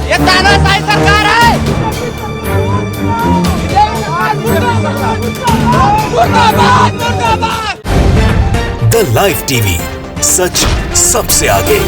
ये तानाशाही सरकार है। मुर्दाबाद मुर्दाबाद। द लाइव टीवी, सच सबसे आगे।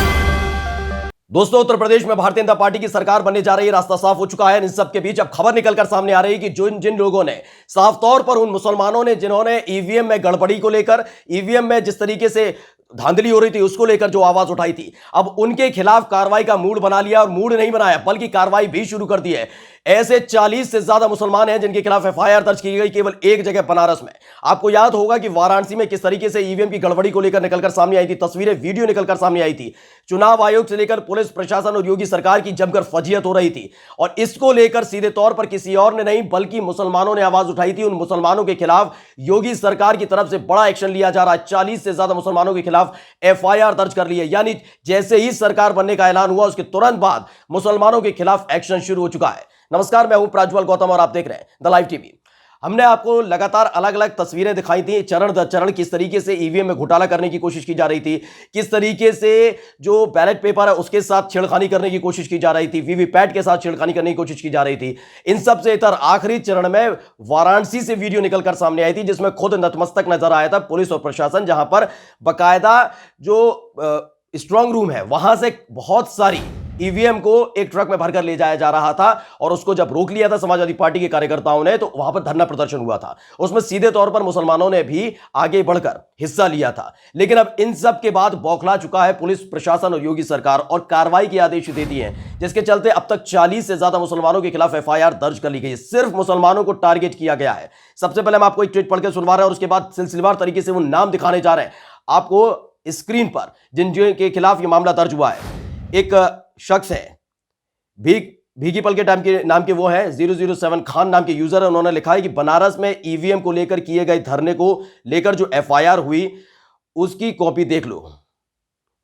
दोस्तों, उत्तर प्रदेश में भारतीय जनता पार्टी की सरकार बनने जा रही है, रास्ता साफ हो चुका है। इन सब के बीच अब खबर निकलकर सामने आ रही है कि जिन लोगों ने साफ तौर पर उन मुसलमानों ने जिन्होंने ईवीएम में गड़बड़ी को लेकर, ईवीएम में जिस तरीके से धांधली हो रही थी उसको लेकर जो आवाज उठाई थी, अब उनके खिलाफ कार्रवाई का मूड बना लिया। और मूड नहीं बनाया बल्कि कार्रवाई भी शुरू कर दी है। ऐसे 40 से ज्यादा मुसलमान हैं जिनके खिलाफ एफआईआर दर्ज की गई, केवल एक जगह बनारस में। आपको याद होगा कि वाराणसी में किस तरीके से ईवीएम की गड़बड़ी को लेकर निकलकर सामने आई थी तस्वीरें, वीडियो निकलकर सामने आई थी। चुनाव आयोग से लेकर पुलिस प्रशासन और योगी सरकार की जमकर फजीहत हो रही थी। और इसको लेकर सीधे तौर पर किसी और ने नहीं बल्कि मुसलमानों ने आवाज उठाई थी। उन मुसलमानों के खिलाफ योगी सरकार की तरफ से बड़ा एक्शन लिया जा रहा है। 40 से ज्यादा मुसलमानों के खिलाफ एफआईआर दर्ज कर ली है। यानी जैसे ही सरकार बनने का ऐलान हुआ उसके तुरंत बाद मुसलमानों के खिलाफ एक्शन शुरू हो चुका है। नमस्कार, मैं हूं प्राज्वल गौतम और आप देख रहे हैं द लाइव टीवी। हमने आपको लगातार अलग अलग तस्वीरें दिखाई थी, चरण दर चरण किस तरीके से ईवीएम में घोटाला करने की कोशिश की जा रही थी, किस तरीके से जो बैलेट पेपर है उसके साथ छेड़खानी करने की कोशिश की जा रही थी, वीवीपैट के साथ छेड़खानी करने की कोशिश की जा रही थी। इन सब से इतर आखिरी चरण में वाराणसी से वीडियो निकलकर सामने आई थी जिसमें खुद नतमस्तक नजर आया था पुलिस और प्रशासन, जहां पर बाकायदा जो स्ट्रांग रूम है वहां से बहुत सारी ईवीएम को एक ट्रक में भरकर ले जाया जा रहा था। और उसको जब रोक लिया था समाजवादी पार्टी के कार्यकर्ताओं ने, तो वहां पर धरना प्रदर्शन हुआ था। उसमें सीधे तौर पर मुसलमानों ने भी आगे बढ़कर हिस्सा लिया था। लेकिन अब इन सब के बाद बौखला चुका है पुलिस प्रशासन और योगी सरकार और कार्रवाई के आदेश दे दिए हैं, जिसके चलते अब तक 40 से ज्यादा मुसलमानों के खिलाफ एफआईआर दर्ज कर ली गई है। सिर्फ मुसलमानों को टारगेट किया गया है। सबसे पहले हम आपको एक ट्वीट पढ़कर सुनवा रहे हैं और उसके बाद सिलसिलेवार तरीके से वो नाम दिखाने जा रहे हैं आपको स्क्रीन पर जिन के खिलाफ ये मामला दर्ज हुआ है। एक शख्स है, भीगी पल के नाम के वो है 007 खान नाम के यूजर है। उन्होंने लिखा है कि बनारस में ईवीएम को लेकर किए गए धरने को लेकर जो एफआईआर हुई उसकी कॉपी देख लो,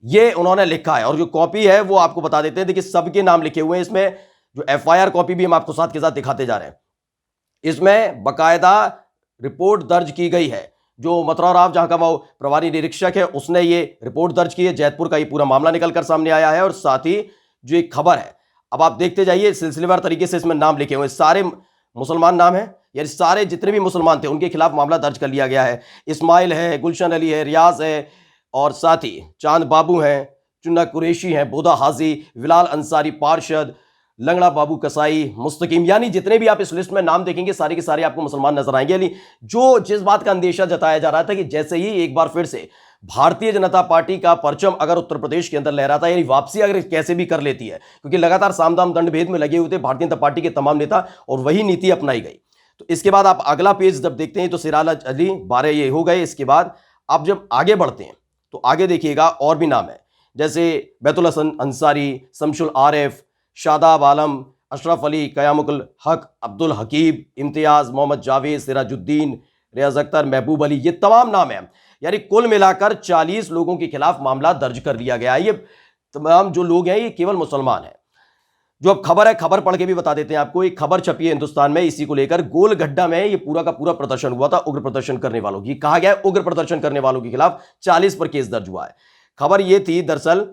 ये उन्होंने लिखा है। और जो कॉपी है वो आपको बता देते हैं, देखिए सबके नाम लिखे हुए हैं इसमें। जो एफआईआर कॉपी भी हम आपको साथ के साथ दिखाते जा रहे हैं। इसमें बकायदा रिपोर्ट दर्ज की गई है। जो मथुरा राव जहां का वो प्रभारी निरीक्षक है उसने ये रिपोर्ट दर्ज की है। जैतपुर का ये पूरा मामला निकलकर सामने आया है। और साथ ही जो एक खबर है, अब आप देखते जाइए सिलसिलेवार तरीके से इसमें नाम लिखे हुए सारे मुसलमान नाम है, यानी सारे जितने भी मुसलमान थे उनके खिलाफ मामला दर्ज कर लिया गया है। इस्माइल है, गुलशन अली है, रियाज है और साथ ही चांद बाबू हैं, चुन्ना कुरैशी हैं, बोदा हाजी, विलाल अंसारी पार्षद, लंगड़ा बाबू कसाई, मुस्तकीम, यानी जितने भी आप इस लिस्ट में नाम देखेंगे सारे के सारे आपको मुसलमान नजर आएंगे। यानी जो जिस बात का अंदेशा जताया जा रहा था कि जैसे ही एक बार फिर से भारतीय जनता पार्टी का परचम अगर उत्तर प्रदेश के अंदर लहराता है, यानी वापसी अगर कैसे भी कर लेती है, क्योंकि लगातार सामदाम दंड भेद में लगे हुए थे भारतीय जनता पार्टी के तमाम नेता और वही नीति अपनाई गई। तो इसके बाद आप अगला पेज जब देखते हैं तो सिराला अली 12 ये हो गए। इसके बाद आप जब आगे बढ़ते हैं तो आगे देखिएगा और भी नाम है, जैसे बैतुल हसन अंसारी, शमशुल आरिफ, शादाब आलम, अशरफ अली, कयामुल हक, अब्दुल हकीब, इम्तियाज, मोहम्मद जावेद, सिराजुद्दीन, रियाज अख्तर, महबूब अली, ये तमाम नाम हैं। यानी कुल मिलाकर 40 लोगों के खिलाफ मामला दर्ज कर लिया गया है। ये तमाम जो लोग हैं ये केवल मुसलमान हैं। जो अब खबर है, खबर पढ़ के भी बता देते हैं आपको। एक खबर छपी है हिंदुस्तान में इसी को लेकर। गोलगड्ढा में ये पूरा का पूरा प्रदर्शन हुआ था उग्र प्रदर्शन करने वालों की, कहा गया है उग्र प्रदर्शन करने वालों के खिलाफ 40 पर केस दर्ज हुआ है। खबर ये थी दरअसल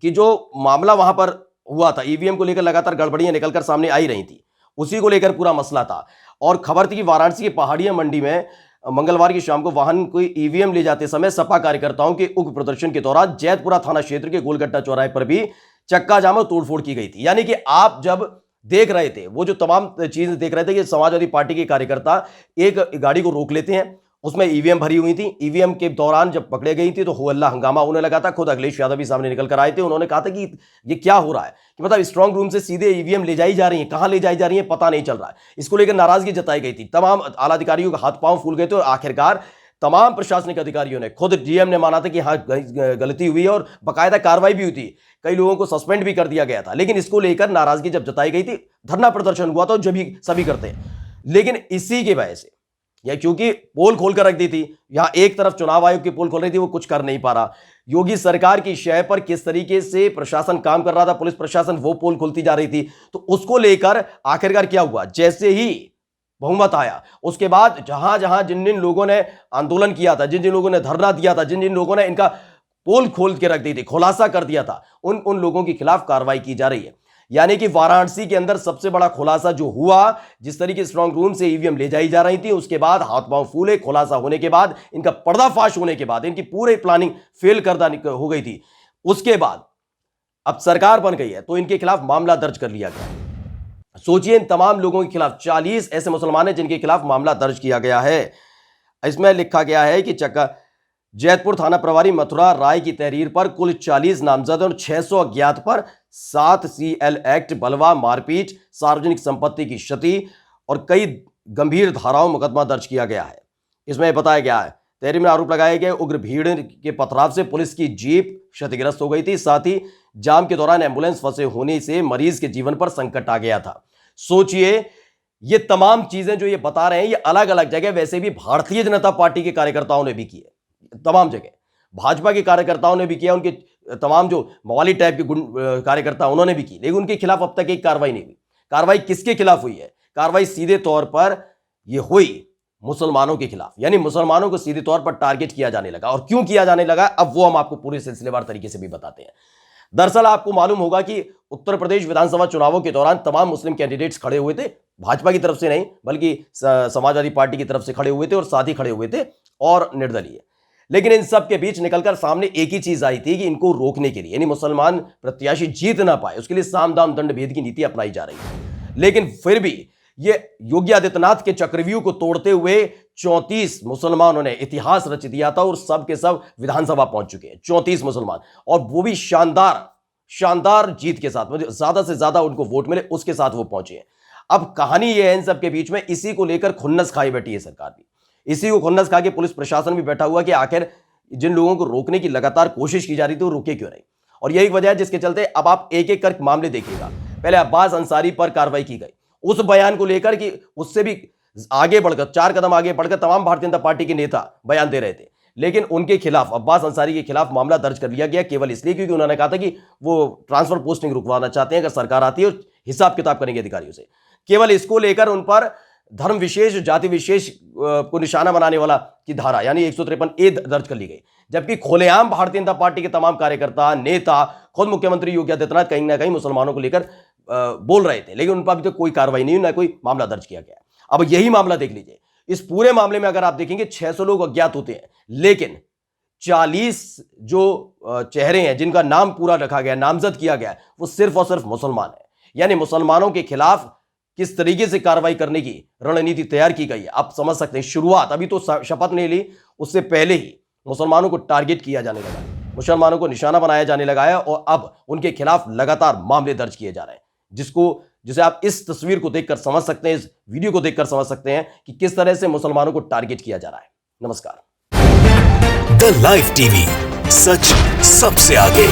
कि जो मामला वहां पर हुआ था, ईवीएम को लेकर लगातार गड़बड़ियां निकलकर सामने आई रही थी, उसी को लेकर पूरा मसला था। और खबर थी कि वाराणसी की पहाड़िया मंडी में मंगलवार की शाम को वाहन को ईवीएम ले जाते समय सपा कार्यकर्ताओं के उग्र प्रदर्शन के दौरान जैतपुरा थाना क्षेत्र के गोलगड्ढा चौराहे पर भी चक्का जाम और तोड़फोड़ की गई थी। यानी कि आप जब देख रहे थे, वो जो तमाम चीजें देख रहे थे कि समाजवादी पार्टी के कार्यकर्ता एक गाड़ी को रोक लेते हैं, उसमें ईवीएम भरी हुई थी। ईवीएम के दौरान जब पकड़े गई थी तो हो हल्ला हंगामा होने लगा था। खुद अखिलेश यादव भी सामने निकल कर आए थे। उन्होंने कहा था कि ये क्या हो रहा है, कि मतलब स्ट्रांग रूम से सीधे ईवीएम ले जाई जा रही है, कहां ले जाई जा रही है पता नहीं चल रहा है। इसको लेकर नाराजगी जताई गई थी। तमाम आला अधिकारियों का हाथ पांव फूल गए थे और आखिरकार तमाम प्रशासनिक अधिकारियों ने, खुद डीएम ने माना था कि हाँ गलती हुई है और बाकायदा कार्रवाई भी हुई थी। कई लोगों को सस्पेंड भी कर दिया गया था। लेकिन इसको लेकर नाराजगी जब जताई गई थी, धरना प्रदर्शन हुआ था जो भी सभी करते हैं। लेकिन इसी की वजह से, या क्योंकि पोल खोल कर रख दी थी, यहां एक तरफ चुनाव आयोग की पोल खोल रही थी, वो कुछ कर नहीं पा रहा। योगी सरकार की शय पर किस तरीके से प्रशासन काम कर रहा था, पुलिस प्रशासन, वो पोल खुलती जा रही थी। तो उसको लेकर आखिरकार क्या हुआ, जैसे ही बहुमत आया उसके बाद जहां जहां जिन जिन लोगों ने आंदोलन किया था, जिन जिन लोगों ने धरना दिया था, जिन जिन लोगों ने इनका पोल खोल के रख दी थी, खुलासा कर दिया था, उन लोगों के खिलाफ कार्रवाई की जा रही है। यानी कि वाराणसी के अंदर सबसे बड़ा खुलासा जो हुआ, जिस तरीके स्ट्रांग रूम से ईवीएम ले जाई जा रही थी, उसके बाद हाथ पांव फूले, खुलासा होने के बाद, इनका पर्दाफाश होने के बाद, इनकी पूरी प्लानिंग फेल करदा हो गई थी, उसके बाद अब सरकार बन गई है तो इनके खिलाफ मामला दर्ज कर लिया गया। सोचिए, इन तमाम लोगों के खिलाफ 40 ऐसे मुसलमान हैं जिनके खिलाफ मामला दर्ज किया गया है। इसमें लिखा गया है कि जैतपुर थाना प्रभारी मथुरा राय की तहरीर पर कुल 40 नामजद और 600 अज्ञात पर 7 CL एक्ट, बलवा, मारपीट, सार्वजनिक संपत्ति की क्षति और कई गंभीर धाराओं मुकदमा दर्ज किया गया है। इसमें बताया गया है, तहरीर में आरोप लगाए गए उग्र भीड़ के पथराव से पुलिस की जीप क्षतिग्रस्त हो गई थी। साथ ही जाम के दौरान एम्बुलेंस फंसे होने से मरीज के जीवन पर संकट आ गया था। सोचिए, ये तमाम चीजें जो ये बता रहे हैं, ये अलग अलग जगह वैसे भी भारतीय जनता पार्टी के कार्यकर्ताओं ने भी की है, तमाम जगह भाजपा के कार्यकर्ताओं ने भी किया, उनके तमाम जो मवाली टाइप के कार्यकर्ता उन्होंने भी की, लेकिन उनके खिलाफ अब तक एक कार्रवाई नहीं हुई। कार्रवाई किसके खिलाफ हुई है? कार्रवाई सीधे तौर पर यह हुई मुसलमानों के खिलाफ, यानी मुसलमानों को सीधे तौर पर टारगेट किया जाने लगा। और क्यों किया जाने लगा, अब वो हम आपको पूरे सिलसिलेवार तरीके से भी बताते हैं। दरअसल आपको मालूम होगा कि उत्तर प्रदेश विधानसभा चुनावों के दौरान तमाम मुस्लिम कैंडिडेट्स खड़े हुए थे, भाजपा की तरफ से नहीं बल्कि समाजवादी पार्टी की तरफ से खड़े हुए थे और साथ ही खड़े हुए थे और निर्दलीय। लेकिन इन सब के बीच निकलकर सामने एक ही चीज आई थी कि इनको रोकने के लिए, यानी मुसलमान प्रत्याशी जीत ना पाए, उसके लिए साम दाम दंड भेद की नीति अपनाई जा रही है। लेकिन फिर भी ये योगी आदित्यनाथ के चक्रव्यूह को तोड़ते हुए 34 मुसलमानों ने इतिहास रच दिया था और सब के सब विधानसभा पहुंच चुके हैं, 34 मुसलमान, और वो भी शानदार जीत के साथ, मतलब ज्यादा से ज्यादा उनको वोट मिले उसके साथ वो पहुंचे हैं। अब कहानी ये है इन सब के बीच में, इसी को लेकर खुन्नस खाई बैठी है सरकार भी, इसी को खुन्नस खा के पुलिस प्रशासन भी बैठा हुआ कि आखिर जिन लोगों को रोकने की लगातार कोशिश की जा रही थी वो रुके क्यों नहीं। और यही वजह है जिसके चलते अब आप एक एक कर मामले देखिएगा। पहले अब्बास अंसारी पर कार्रवाई की गई, उस बयान को लेकर कि उससे भी आगे बढ़कर 4 कदम आगे बढ़कर तमाम भारतीय जनता पार्टी के नेता बयान दे रहे थे, लेकिन उनके खिलाफ, अब्बास अंसारी के खिलाफ मामला दर्ज कर लिया गया केवल इसलिए क्योंकि उन्होंने कहा था कि वो ट्रांसफर पोस्टिंग रुकवाना चाहते हैं, अगर सरकार आती है और हिसाब किताब करेंगे अधिकारियों से। केवल इसको लेकर उन पर धर्म विशेष, जाति विशेष को निशाना बनाने वाला की धारा यानी 153A दर्ज कर ली गई, जबकि खुलेआम भारतीय जनता पार्टी के तमाम कार्यकर्ता, नेता, खुद मुख्यमंत्री योगी आदित्यनाथ कहीं ना कहीं मुसलमानों को लेकर बोल रहे थे, लेकिन उन पर अभी तक कोई कार्रवाई नहीं हुई, ना कोई मामला दर्ज किया गया। अब यही मामला देख लीजिए, इस पूरे मामले में अगर आप देखेंगे 600 लोग अज्ञात होते हैं, लेकिन 40 जो चेहरे हैं जिनका नाम पूरा रखा गया, नामजद किया गया, वो सिर्फ और सिर्फ मुसलमान है। यानी मुसलमानों के खिलाफ किस तरीके से कार्रवाई करने की रणनीति तैयार की गई है आप समझ सकते हैं। शुरुआत, अभी तो शपथ नहीं ली, उससे पहले ही मुसलमानों को टारगेट किया जाने लगा, मुसलमानों को निशाना बनाया जाने लगा है और अब उनके खिलाफ लगातार मामले दर्ज किए जा रहे हैं, जिसे आप इस तस्वीर को देखकर समझ सकते हैं, इस वीडियो को देखकर समझ सकते हैं कि किस तरह से मुसलमानों को टारगेट किया जा रहा है। नमस्कार। द लाइव टीवी, सच सबसे आगे।